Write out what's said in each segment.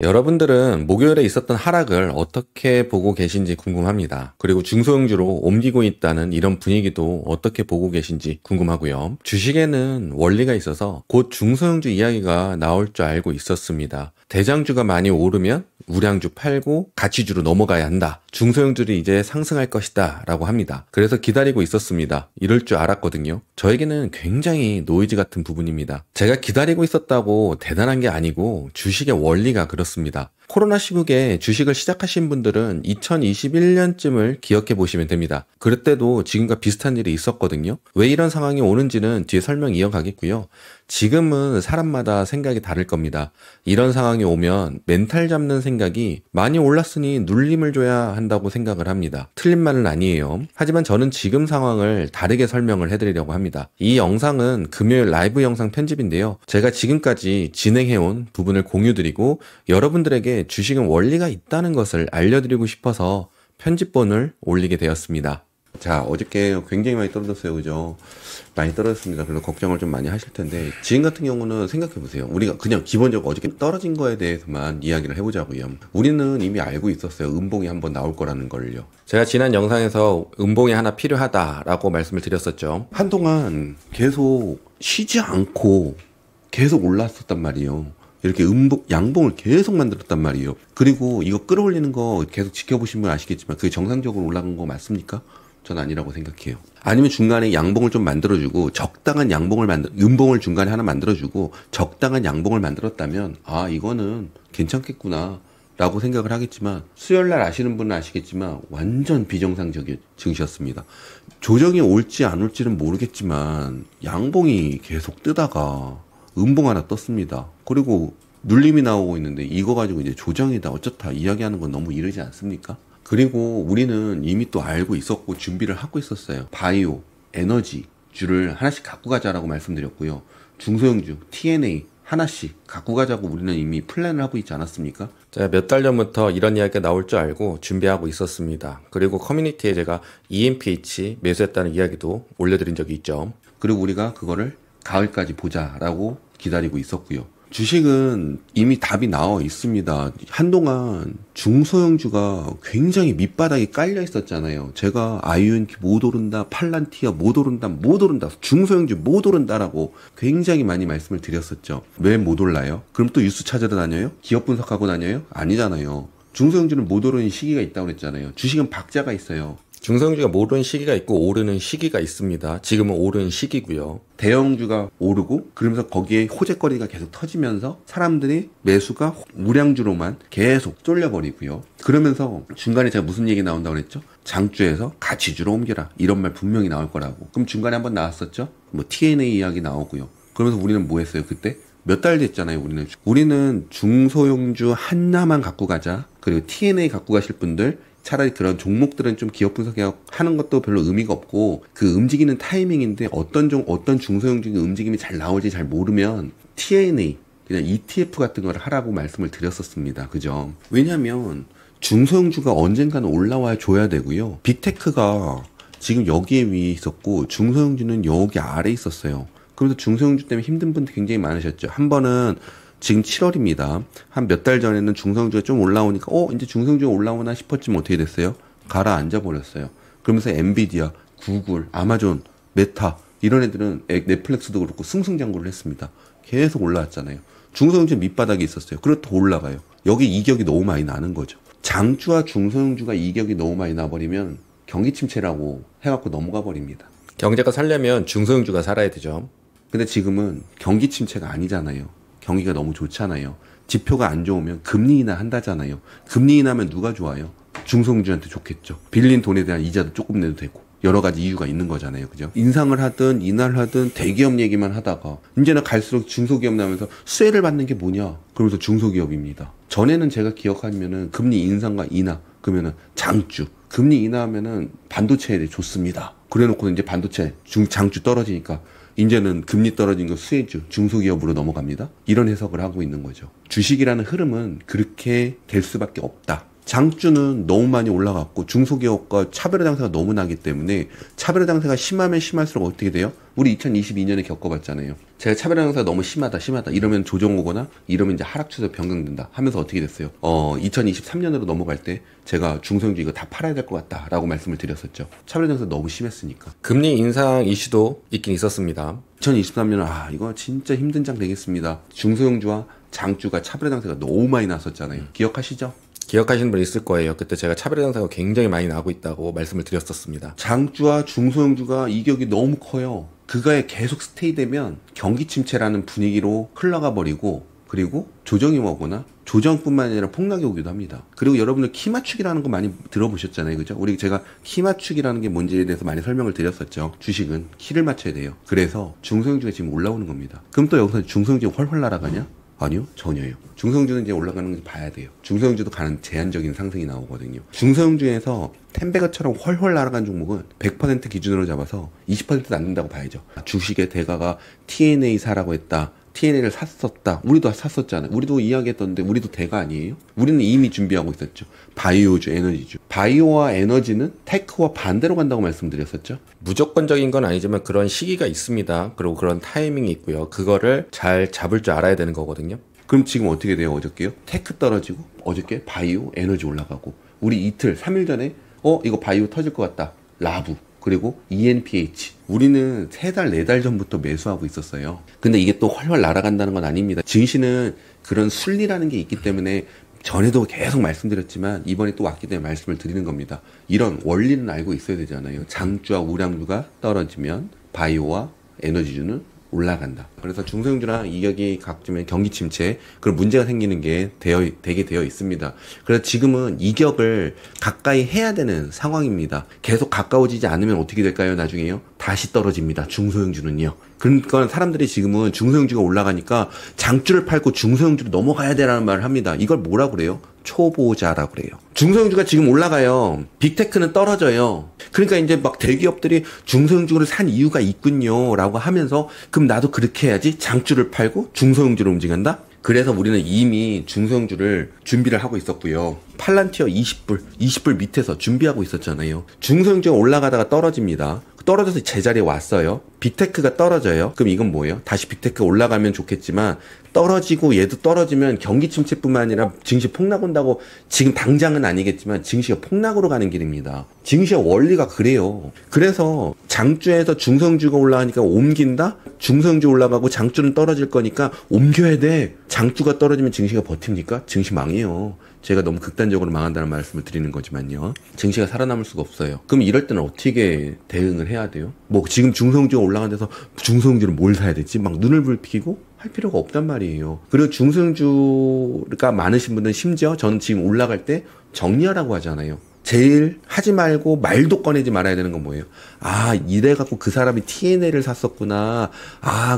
여러분들은 목요일에 있었던 하락을 어떻게 보고 계신지 궁금합니다. 그리고 중소형주로 옮기고 있다는 이런 분위기도 어떻게 보고 계신지 궁금하고요. 주식에는 원리가 있어서 곧 중소형주 이야기가 나올 줄 알고 있었습니다. 대장주가 많이 오르면 우량주 팔고 가치주로 넘어가야 한다. 중소형주들이 이제 상승할 것이다 라고 합니다. 그래서 기다리고 있었습니다. 이럴 줄 알았거든요. 저에게는 굉장히 노이즈 같은 부분입니다. 제가 기다리고 있었다고 대단한 게 아니고 주식의 원리가 그렇습니다. 코로나 시국에 주식을 시작하신 분들은 2021년쯤을 기억해 보시면 됩니다. 그때도 지금과 비슷한 일이 있었거든요. 왜 이런 상황이 오는지는 뒤에 설명 이어가겠고요. 지금은 사람마다 생각이 다를 겁니다. 이런 상황이 오면 멘탈 잡는 생각이 많이 올랐으니 눌림을 줘야 한다고 생각을 합니다. 틀린 말은 아니에요. 하지만 저는 지금 상황을 다르게 설명을 해드리려고 합니다. 이 영상은 금요일 라이브 영상 편집인데요. 제가 지금까지 진행해온 부분을 공유드리고 여러분들에게 주식은 원리가 있다는 것을 알려드리고 싶어서 편집본을 올리게 되었습니다. 자, 어저께 굉장히 많이 떨어졌어요. 그죠? 많이 떨어졌습니다. 그래서 걱정을 좀 많이 하실 텐데, 지금 같은 경우는 생각해 보세요. 우리가 그냥 기본적으로 어저께 떨어진 거에 대해서만 이야기를 해보자고요. 우리는 이미 알고 있었어요. 음봉이 한번 나올 거라는 걸요. 제가 지난 영상에서 음봉이 하나 필요하다라고 말씀을 드렸었죠. 한동안 계속 쉬지 않고 계속 올랐었단 말이에요. 이렇게 양봉을 계속 만들었단 말이에요. 그리고 이거 끌어올리는 거 계속 지켜보시면 아시겠지만 그게 정상적으로 올라간 거 맞습니까? 전 아니라고 생각해요. 아니면 중간에 양봉을 좀 만들어주고 적당한 음봉을 중간에 하나 만들어주고 적당한 양봉을 만들었다면 이거는 괜찮겠구나 라고 생각을 하겠지만 수요일날 아시는 분은 아시겠지만 완전 비정상적인 증시였습니다. 조정이 올지 안 올지는 모르겠지만 양봉이 계속 뜨다가 음봉 하나 떴습니다. 그리고 눌림이 나오고 있는데 이거 가지고 이제 조정이다 어쩌다 이야기하는 건 너무 이르지 않습니까? 그리고 우리는 이미 또 알고 있었고 준비를 하고 있었어요. 바이오, 에너지주를 하나씩 갖고 가자라고 말씀드렸고요. 중소형주, TNA 하나씩 갖고 가자고 우리는 이미 플랜을 하고 있지 않았습니까? 제가 몇 달 전부터 이런 이야기가 나올 줄 알고 준비하고 있었습니다. 그리고 커뮤니티에 제가 EMPH 매수했다는 이야기도 올려드린 적이 있죠. 그리고 우리가 그거를 가을까지 보자라고 기다리고 있었고요. 주식은 이미 답이 나와 있습니다. 한동안 중소형주가 굉장히 밑바닥에 깔려 있었잖아요. 제가 IUNT 못 오른다, 팔란티아 못 오른다, 중소형주 못 오른다라고 굉장히 많이 말씀을 드렸었죠. 왜 못 올라요? 그럼 또 뉴스 찾으러 다녀요? 기업 분석하고 다녀요? 아니잖아요. 중소형주는 못 오르는 시기가 있다고 그랬잖아요. 주식은 박자가 있어요. 중소형주가 못 오르는 시기가 있고 오르는 시기가 있습니다. 지금은 오르는 시기고요. 대형주가 오르고 그러면서 거기에 호재거리가 계속 터지면서 사람들이 매수가 우량주로만 계속 쏠려버리고요. 그러면서 중간에 제가 무슨 얘기 나온다고 그랬죠? 장주에서 가치주로 옮겨라. 이런 말 분명히 나올 거라고. 그럼 중간에 한번 나왔었죠? 뭐 TNA 이야기 나오고요. 그러면서 우리는 뭐 했어요? 그때? 몇 달 됐잖아요. 우리는 중소형주 하나만 갖고 가자. 그리고 TNA 갖고 가실 분들 차라리 그런 종목들은 좀 기업 분석하는 것도 별로 의미가 없고 그 움직이는 타이밍인데 어떤 중소형주의 움직임이 잘 나올지 잘 모르면 TNA 그냥 ETF 같은 걸 하라고 말씀을 드렸었습니다. 그죠? 왜냐면 중소형주가 언젠가는 올라와 줘야 되고요. 빅테크가 지금 여기에 위에 있었고 중소형주는 여기 아래에 있었어요. 그래서 중소형주 때문에 힘든 분들 굉장히 많으셨죠. 한 번은 지금 7월입니다. 한 몇 달 전에는 중성주가 좀 올라오니까 이제 중성주가 올라오나 싶었지만 어떻게 됐어요? 가라앉아 버렸어요. 그러면서 엔비디아, 구글, 아마존, 메타 이런 애들은 넷플릭스도 그렇고 승승장구를 했습니다. 계속 올라왔잖아요. 중성주 밑바닥에 있었어요. 그리고 더 올라가요. 여기 이격이 너무 많이 나는 거죠. 장주와 중소형주가 이격이 너무 많이 나버리면 경기 침체라고 해갖고 넘어가 버립니다. 경제가 살려면 중소형주가 살아야 되죠. 근데 지금은 경기 침체가 아니잖아요. 경기가 너무 좋잖아요. 지표가 안 좋으면 금리 인하 한다잖아요. 금리 인하면 누가 좋아요? 중소형주한테 좋겠죠. 빌린 돈에 대한 이자도 조금 내도 되고 여러 가지 이유가 있는 거잖아요. 그죠? 인상을 하든 인하를 하든 대기업 얘기만 하다가 이제는 갈수록 중소기업 나오면서 수혜를 받는 게 뭐냐? 그러면서 중소기업입니다. 전에는 제가 기억하면은 금리 인상과 인하 그러면은 장주 금리 인하하면은 반도체에 좋습니다. 그래놓고 이제 반도체 장주 떨어지니까 이제는 금리 떨어진 거 수혜주, 중소기업으로 넘어갑니다. 이런 해석을 하고 있는 거죠. 주식이라는 흐름은 그렇게 될 수밖에 없다. 장주는 너무 많이 올라갔고 중소기업과 차별화 장세가 너무 나기 때문에 차별화 장세가 심하면 심할수록 어떻게 돼요? 우리 2022년에 겪어봤잖아요. 제가 차별화 장세가 너무 심하다 이러면 조정 오거나 이러면 이제 하락 추세 변경된다 하면서 어떻게 됐어요? 2023년으로 넘어갈 때 제가 중소형주 이거 다 팔아야 될 것 같다라고 말씀을 드렸었죠. 차별화 장세가 너무 심했으니까. 금리 인상 이슈도 있긴 있었습니다. 2023년은 이거 진짜 힘든 장 되겠습니다. 중소형주와 장주가 차별화 장세가 너무 많이 났었잖아요. 기억하시죠? 기억하시는 분 있을 거예요. 그때 제가 차별화 장세가 굉장히 많이 나고 있다고 말씀을 드렸었습니다. 장주와 중소형주가 이격이 너무 커요. 그거에 계속 스테이되면 경기 침체라는 분위기로 흘러가 버리고 그리고 조정이 오거나 조정뿐만 아니라 폭락이 오기도 합니다. 그리고 여러분들 키 맞추기라는 거 많이 들어보셨잖아요. 그죠? 제가 키 맞추기라는 게 뭔지에 대해서 많이 설명을 드렸었죠. 주식은 키를 맞춰야 돼요. 그래서 중소형주가 지금 올라오는 겁니다. 그럼 또 여기서 중소형주가 훨훨 날아가냐? 아니요, 전혀요. 중소형주는 이제 올라가는 걸 봐야 돼요. 중소형주도 가는 제한적인 상승이 나오거든요. 중소형주에서 템베거처럼 훨훨 날아간 종목은 100% 기준으로 잡아서 20%도 안 된다고 봐야죠. 주식의 대가가 TNA 사라고 했다. TNA를 샀었다. 우리도 샀었잖아요. 우리도 이야기했던데 우리도 대가 아니에요? 우리는 이미 준비하고 있었죠. 바이오주, 에너지주. 바이오와 에너지는 테크와 반대로 간다고 말씀드렸었죠. 무조건적인 건 아니지만 그런 시기가 있습니다. 그리고 그런 타이밍이 있고요. 그거를 잘 잡을 줄 알아야 되는 거거든요. 그럼 지금 어떻게 돼요? 어저께요? 테크 떨어지고 어저께 바이오, 에너지 올라가고 우리 이틀, 3일 전에 이거 바이오 터질 것 같다. 라부. 그리고 ENPH. 우리는 3달, 4달 전부터 매수하고 있었어요. 근데 이게 또 훨훨 날아간다는 건 아닙니다. 증시는 그런 순리라는 게 있기 때문에 전에도 계속 말씀드렸지만 이번에 또 왔기 때문에 말씀을 드리는 겁니다. 이런 원리는 알고 있어야 되잖아요. 장주와 우량주가 떨어지면 바이오와 에너지주는 올라간다. 그래서 중소형주랑 이격이 각지면 경기 침체 그런 문제가 생기는 게 되게 되어 있습니다. 그래서 지금은 이격을 가까이 해야 되는 상황입니다. 계속 가까워지지 않으면 어떻게 될까요? 나중에요? 다시 떨어집니다. 중소형주는요. 그러니까 사람들이 지금은 중소형주가 올라가니까 장주를 팔고 중소형주로 넘어가야 되라는 말을 합니다. 이걸 뭐라 그래요? 초보자라고 그래요. 중소형주가 지금 올라가요. 빅테크는 떨어져요. 그러니까 이제 막 대기업들이 중소형주를 산 이유가 있군요 라고 하면서 그럼 나도 그렇게 해야지. 장주를 팔고 중소형주로 움직인다? 그래서 우리는 이미 중소형주를 준비를 하고 있었고요. 팔란티어 20불 밑에서 준비하고 있었잖아요. 중소형주가 올라가다가 떨어집니다. 떨어져서 제자리에 왔어요. 빅테크가 떨어져요. 그럼 이건 뭐예요? 다시 빅테크가 올라가면 좋겠지만 떨어지고 얘도 떨어지면 경기 침체뿐만 아니라 증시 폭락 온다고 지금 당장은 아니겠지만 증시가 폭락으로 가는 길입니다. 증시의 원리가 그래요. 그래서 장주에서 중성주가 올라가니까 옮긴다? 중성주 올라가고 장주는 떨어질 거니까 옮겨야 돼. 장주가 떨어지면 증시가 버팁니까? 증시 망해요. 제가 너무 극단적으로 망한다는 말씀을 드리는 거지만요. 증시가 살아남을 수가 없어요. 그럼 이럴 때는 어떻게 대응을 해야 돼요? 뭐 지금 중성주가 올라간 데서 중성주를 뭘 사야 되지? 막 눈을 붉히고 할 필요가 없단 말이에요. 그리고 중성주가 많으신 분들은 심지어 저는 지금 올라갈 때 정리하라고 하잖아요. 제일 하지 말고 말도 꺼내지 말아야 되는 건 뭐예요? 이래갖고 그 사람이 TNA를 샀었구나.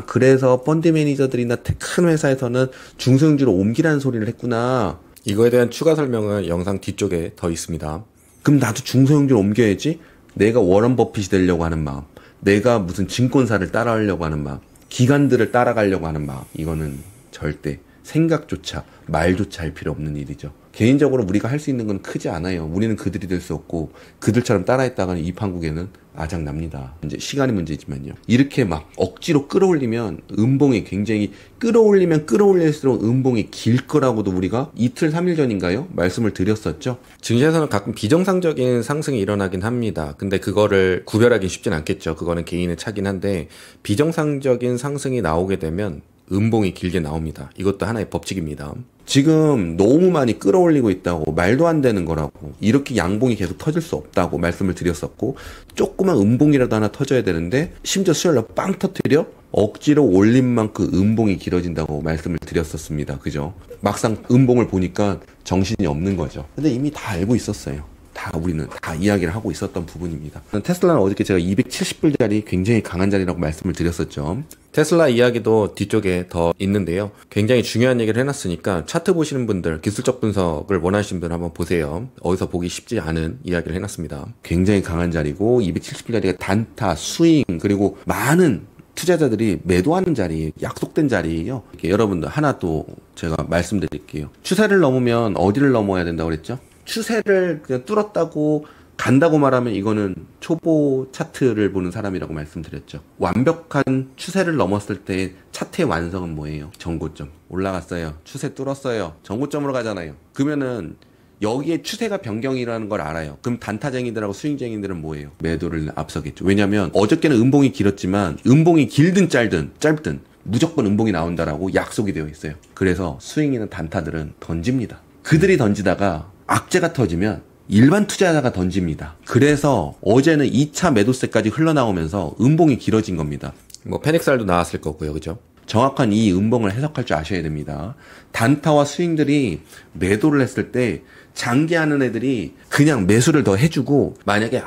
그래서 펀드 매니저들이나 큰 회사에서는 중성주로 옮기라는 소리를 했구나. 이거에 대한 추가 설명은 영상 뒤쪽에 더 있습니다. 그럼 나도 중소형주로 옮겨야지. 내가 워런 버핏이 되려고 하는 마음, 내가 무슨 증권사를 따라하려고 하는 마음, 기관들을 따라가려고 하는 마음, 이거는 절대 생각조차 말조차 할 필요 없는 일이죠. 개인적으로 우리가 할 수 있는 건 크지 않아요. 우리는 그들이 될 수 없고 그들처럼 따라했다가는 이 판국에는 아작납니다. 이제 시간의 문제지만요. 이렇게 막 억지로 끌어올리면 음봉이 굉장히 끌어올릴수록 음봉이 길 거라고도 우리가 이틀 3일 전인가요? 말씀을 드렸었죠. 증시에서는 가끔 비정상적인 상승이 일어나긴 합니다. 근데 그거를 구별하기 쉽진 않겠죠. 그거는 개인의 차긴 한데 비정상적인 상승이 나오게 되면 음봉이 길게 나옵니다. 이것도 하나의 법칙입니다. 지금 너무 많이 끌어올리고 있다고, 말도 안 되는 거라고, 이렇게 양봉이 계속 터질 수 없다고 말씀을 드렸었고, 조그만 음봉이라도 하나 터져야 되는데 심지어 수요일날 빵 터뜨려 억지로 올린 만큼 음봉이 길어진다고 말씀을 드렸었습니다. 그죠? 막상 음봉을 보니까 정신이 없는 거죠. 근데 이미 다 알고 있었어요. 우리는 다 이야기를 하고 있었던 부분입니다. 테슬라는 어저께 제가 270불짜리 굉장히 강한 자리라고 말씀을 드렸었죠. 테슬라 이야기도 뒤쪽에 더 있는데요. 굉장히 중요한 얘기를 해놨으니까 차트 보시는 분들, 기술적 분석을 원하시는 분들 한번 보세요. 어디서 보기 쉽지 않은 이야기를 해놨습니다. 굉장히 강한 자리고 270불짜리가 단타, 스윙, 그리고 많은 투자자들이 매도하는 자리, 약속된 자리예요. 여러분들 하나 또 제가 말씀드릴게요. 추세를 넘으면 어디를 넘어야 된다고 그랬죠? 추세를 그냥 뚫었다고 간다고 말하면 이거는 초보 차트를 보는 사람이라고 말씀드렸죠. 완벽한 추세를 넘었을 때 차트의 완성은 뭐예요? 정고점. 올라갔어요. 추세 뚫었어요. 정고점으로 가잖아요. 그러면은 여기에 추세가 변경이라는 걸 알아요. 그럼 단타쟁이들하고 스윙쟁이들은 뭐예요? 매도를 앞서겠죠. 왜냐면 어저께는 음봉이 길었지만 음봉이 길든 짧든 무조건 음봉이 나온다라고 약속이 되어 있어요. 그래서 스윙이나 단타들은 던집니다. 그들이 던지다가 악재가 터지면 일반 투자자가 던집니다. 그래서 어제는 2차 매도세까지 흘러나오면서 음봉이 길어진 겁니다. 뭐 페닉살도 나왔을 거고요. 그죠? 정확한 이 음봉을 해석할 줄 아셔야 됩니다. 단타와 스윙들이 매도를 했을 때 장기하는 애들이 그냥 매수를 더 해주고, 만약에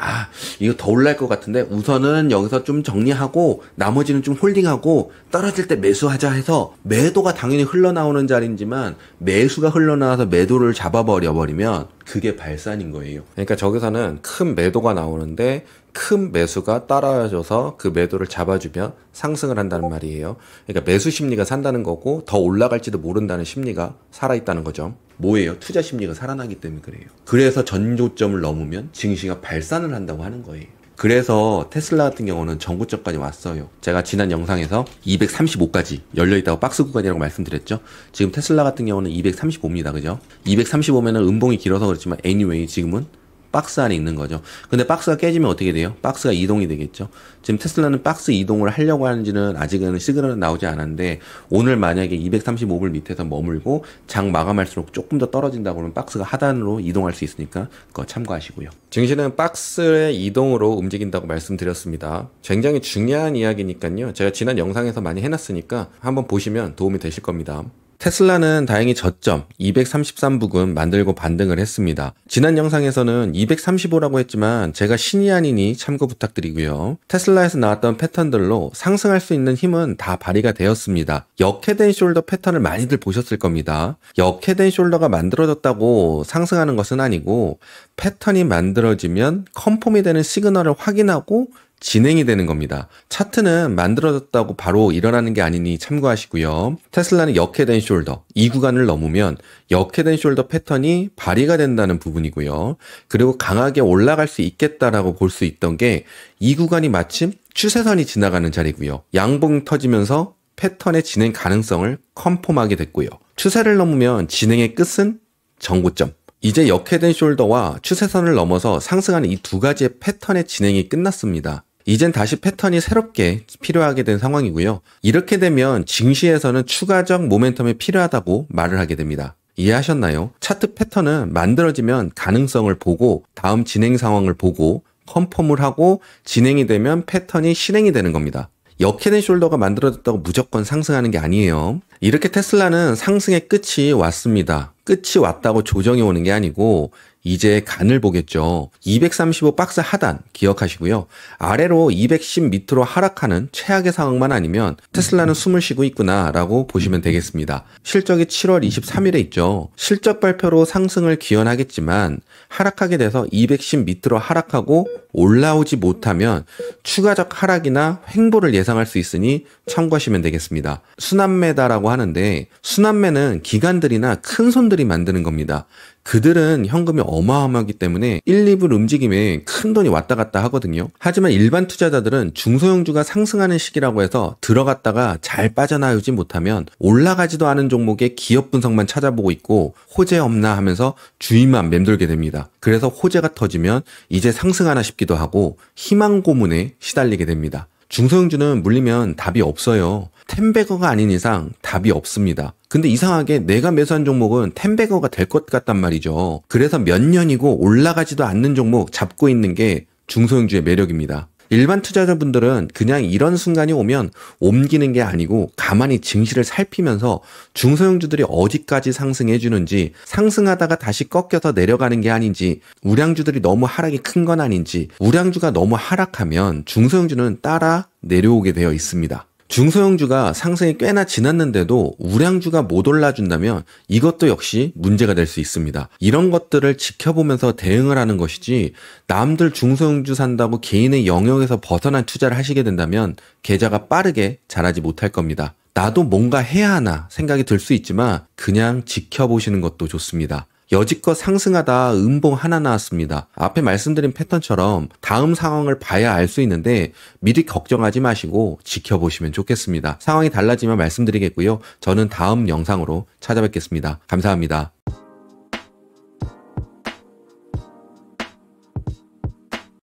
이거 더 올라갈 것 같은데 우선은 여기서 좀 정리하고 나머지는 좀 홀딩하고 떨어질 때 매수하자 해서, 매도가 당연히 흘러나오는 자리이지만 매수가 흘러나와서 매도를 잡아버리면 그게 발산인 거예요. 그러니까 저기서는 큰 매도가 나오는데 큰 매수가 따라줘서 그 매도를 잡아주면 상승을 한다는 말이에요. 그러니까 매수 심리가 산다는 거고 더 올라갈지도 모른다는 심리가 살아있다는 거죠. 뭐예요? 투자 심리가 살아나기 때문에 그래요. 그래서 전고점을 넘으면 증시가 발산을 한다고 하는 거예요. 그래서 테슬라 같은 경우는 전고점까지 왔어요. 제가 지난 영상에서 235까지 열려있다고 박스 구간이라고 말씀드렸죠. 지금 테슬라 같은 경우는 235입니다. 그죠? 235면은 음봉이 길어서 그렇지만 anyway 지금은 박스 안에 있는 거죠. 근데 박스가 깨지면 어떻게 돼요? 박스가 이동이 되겠죠. 지금 테슬라는 박스 이동을 하려고 하는지는 아직은 시그널은 나오지 않았는데, 오늘 만약에 235불 밑에서 머물고 장 마감할수록 조금 더 떨어진다고 하면 박스가 하단으로 이동할 수 있으니까 그거 참고하시고요. 증시는 박스의 이동으로 움직인다고 말씀드렸습니다. 굉장히 중요한 이야기니까요. 제가 지난 영상에서 많이 해놨으니까 한번 보시면 도움이 되실 겁니다. 테슬라는 다행히 저점 233부근 만들고 반등을 했습니다. 지난 영상에서는 235라고 했지만 제가 신이 아니니 참고 부탁드리고요. 테슬라에서 나왔던 패턴들로 상승할 수 있는 힘은 다 발휘가 되었습니다. 역헤드앤 숄더 패턴을 많이들 보셨을 겁니다. 역헤드앤 숄더가 만들어졌다고 상승하는 것은 아니고, 패턴이 만들어지면 컨펌이 되는 시그널을 확인하고 진행이 되는 겁니다. 차트는 만들어졌다고 바로 일어나는 게 아니니 참고하시고요. 테슬라는 역헤드 앤 숄더, 이 구간을 넘으면 역헤드 앤 숄더 패턴이 발휘가 된다는 부분이고요. 그리고 강하게 올라갈 수 있겠다라고 볼 수 있던 게 이 구간이 마침 추세선이 지나가는 자리고요. 양봉 터지면서 패턴의 진행 가능성을 컨펌하게 됐고요. 추세를 넘으면 진행의 끝은 정고점. 이제 역헤드 앤 숄더와 추세선을 넘어서 상승하는 이 두 가지의 패턴의 진행이 끝났습니다. 이젠 다시 패턴이 새롭게 필요하게 된 상황이고요. 이렇게 되면 증시에서는 추가적 모멘텀이 필요하다고 말을 하게 됩니다. 이해하셨나요? 차트 패턴은 만들어지면 가능성을 보고 다음 진행 상황을 보고 컨펌을 하고 진행이 되면 패턴이 실행이 되는 겁니다. 역헤드 앤 숄더가 만들어졌다고 무조건 상승하는 게 아니에요. 이렇게 테슬라는 상승의 끝이 왔습니다. 끝이 왔다고 조정이 오는 게 아니고 이제 간을 보겠죠. 235 박스 하단 기억하시고요. 아래로 210 밑으로 하락하는 최악의 상황만 아니면 테슬라는 숨을 쉬고 있구나 라고 보시면 되겠습니다. 실적이 7월 23일에 있죠. 실적 발표로 상승을 기원하겠지만 하락하게 돼서 210 밑으로 하락하고 올라오지 못하면 추가적 하락이나 횡보를 예상할 수 있으니 참고하시면 되겠습니다. 순환매다라고 하는데, 순환매는 기관들이나 큰 손들이 만드는 겁니다. 그들은 현금이 어마어마하기 때문에 1, 2불 움직임에 큰 돈이 왔다 갔다 하거든요. 하지만 일반 투자자들은 중소형주가 상승하는 시기라고 해서 들어갔다가 잘 빠져나오지 못하면 올라가지도 않은 종목의 기업 분석만 찾아보고 있고 호재 없나 하면서 주의만 맴돌게 됩니다. 그래서 호재가 터지면 이제 상승하나 싶기도 하고 희망 고문에 시달리게 됩니다. 중소형주는 물리면 답이 없어요. 텐베거가 아닌 이상 답이 없습니다. 근데 이상하게 내가 매수한 종목은 텐베거가 될 것 같단 말이죠. 그래서 몇 년이고 올라가지도 않는 종목 잡고 있는 게 중소형주의 매력입니다. 일반 투자자분들은 그냥 이런 순간이 오면 옮기는 게 아니고 가만히 증시를 살피면서 중소형주들이 어디까지 상승해 주는지, 상승하다가 다시 꺾여서 내려가는 게 아닌지, 우량주들이 너무 하락이 큰 건 아닌지, 우량주가 너무 하락하면 중소형주는 따라 내려오게 되어 있습니다. 중소형주가 상승이 꽤나 지났는데도 우량주가 못 올라준다면 이것도 역시 문제가 될 수 있습니다. 이런 것들을 지켜보면서 대응을 하는 것이지, 남들 중소형주 산다고 개인의 영역에서 벗어난 투자를 하시게 된다면 계좌가 빠르게 자라지 못할 겁니다. 나도 뭔가 해야 하나 생각이 들 수 있지만 그냥 지켜보시는 것도 좋습니다. 여지껏 상승하다 음봉 하나 나왔습니다. 앞에 말씀드린 패턴처럼 다음 상황을 봐야 알 수 있는데 미리 걱정하지 마시고 지켜보시면 좋겠습니다. 상황이 달라지면 말씀드리겠고요. 저는 다음 영상으로 찾아뵙겠습니다. 감사합니다.